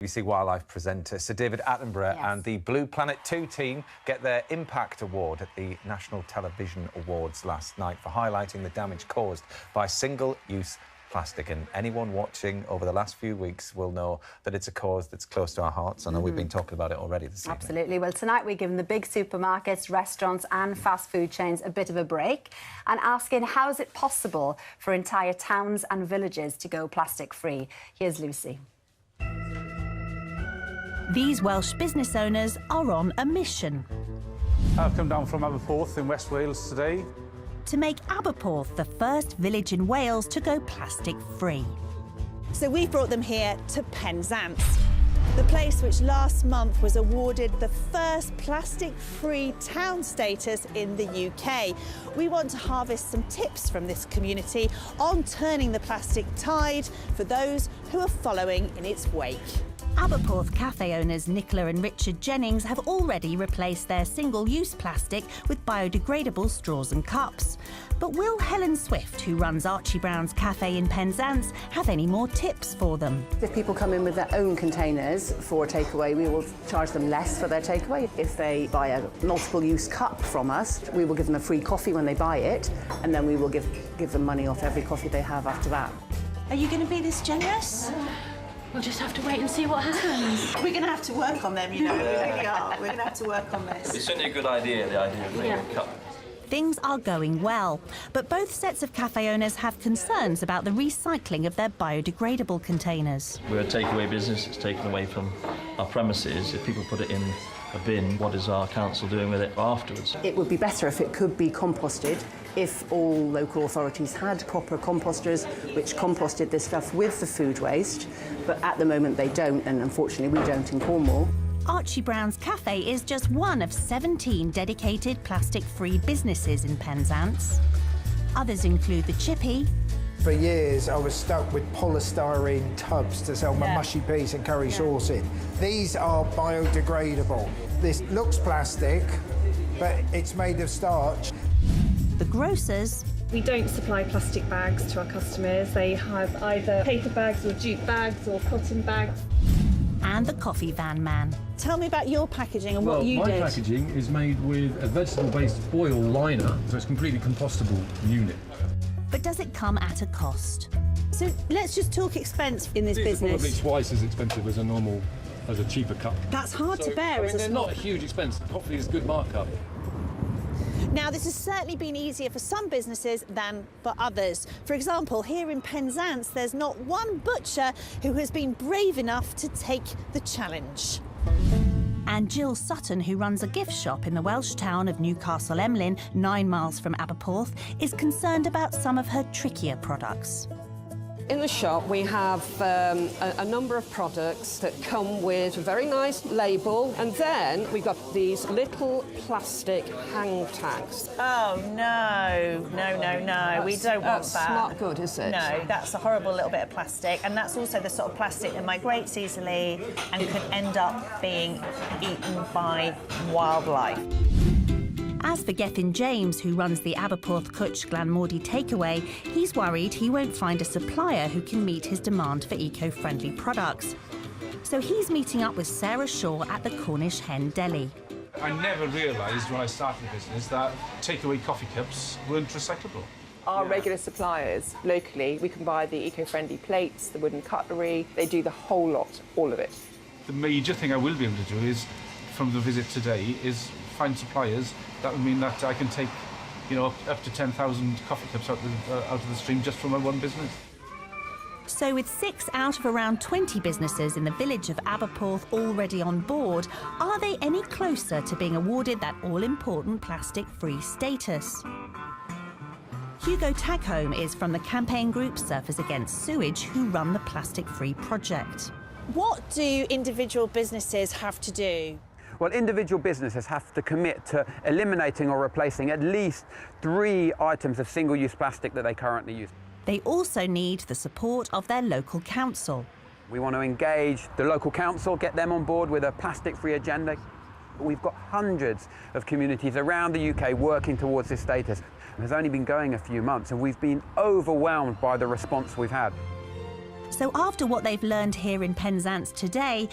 BBC Wildlife presenter Sir David Attenborough and the Blue Planet 2 team get their Impact Award at the National Television Awards last night for highlighting the damage caused by single-use plastic. And anyone watching over the last few weeks will know that it's a cause that's close to our hearts. I know we've been talking about it already this evening. Absolutely. Well, tonight we're giving the big supermarkets, restaurants and fast food chains a bit of a break and asking how is it possible for entire towns and villages to go plastic-free. Here's Lucy. These Welsh business owners are on a mission. I've come down from Aberporth in West Wales today to make Aberporth the first village in Wales to go plastic-free. So we've brought them here to Penzance, the place which last month was awarded the first plastic-free town status in the UK. We want to harvest some tips from this community on turning the plastic tide for those who are following in its wake. Aberporth cafe owners Nicola and Richard Jennings have already replaced their single-use plastic with biodegradable straws and cups. But will Helen Swift, who runs Archie Brown's cafe in Penzance, have any more tips for them? If people come in with their own containers for takeaway, we will charge them less for their takeaway. If they buy a multiple-use cup from us, we will give them a free coffee when they buy it, and then we will give them money off every coffee they have after that. Are you going to be this generous? We'll just have to wait and see what happens. We're going to have to work on them, you know, we really are. We're going to have to work on this. It's certainly a good idea, the idea of making a cup. Things are going well, but both sets of cafe owners have concerns about the recycling of their biodegradable containers. We're a takeaway business, it's taken away from our premises. If people put it in a bin, what is our council doing with it afterwards? It would be better if it could be composted, if all local authorities had proper composters which composted this stuff with the food waste, but at the moment they don't, and unfortunately we don't in Cornwall. Archie Brown's cafe is just one of 17 dedicated plastic-free businesses in Penzance. Others include the Chippy. For years I was stuck with polystyrene tubs to sell my mushy peas and curry sauce in. These are biodegradable. This looks plastic, but it's made of starch. The grocers. We don't supply plastic bags to our customers. They have either paper bags or jute bags or cotton bags. And the coffee van man. Tell me about your packaging and what you did. My packaging is made with a vegetable-based foil liner, so it's a completely compostable unit. But does it come at a cost? So let's just talk expense in this business. It's probably twice as expensive as a cheaper cup. That's hard to bear as a they're not a huge expense. Coffee is a good markup. Now, this has certainly been easier for some businesses than for others. For example, here in Penzance, there's not one butcher who has been brave enough to take the challenge. And Jill Sutton, who runs a gift shop in the Welsh town of Newcastle Emlyn, 9 miles from Aberporth, is concerned about some of her trickier products. In the shop, we have a number of products that come with a very nice label, and then we've got these little plastic hang tags. Oh, no, we don't want that. That's not good, is it? No, that's a horrible little bit of plastic, and that's also the sort of plastic that migrates easily and could end up being eaten by wildlife. As for Gethin James, who runs the Aberporth Cwtch Glanmordy takeaway, he's worried he won't find a supplier who can meet his demand for eco-friendly products. So he's meeting up with Sarah Shaw at the Cornish Hen Deli. I never realised when I started the business that takeaway coffee cups weren't recyclable. Our regular suppliers locally, we can buy the eco-friendly plates, the wooden cutlery. They do the whole lot, all of it. The major thing I will be able to do is, from the visit today, is find suppliers. That would mean that I can take, up to 10,000 coffee cups out of the stream just from my one business. So with 6 out of around 20 businesses in the village of Aberporth already on board, are they any closer to being awarded that all-important plastic-free status? Hugo Taghome is from the campaign group Surfers Against Sewage, who run the plastic-free project. What do individual businesses have to do? Well, individual businesses have to commit to eliminating or replacing at least 3 items of single-use plastic that they currently use. They also need the support of their local council. We want to engage the local council, get them on board with a plastic-free agenda. We've got hundreds of communities around the UK working towards this status. It has only been going a few months, and we've been overwhelmed by the response we've had. So after what they've learned here in Penzance today,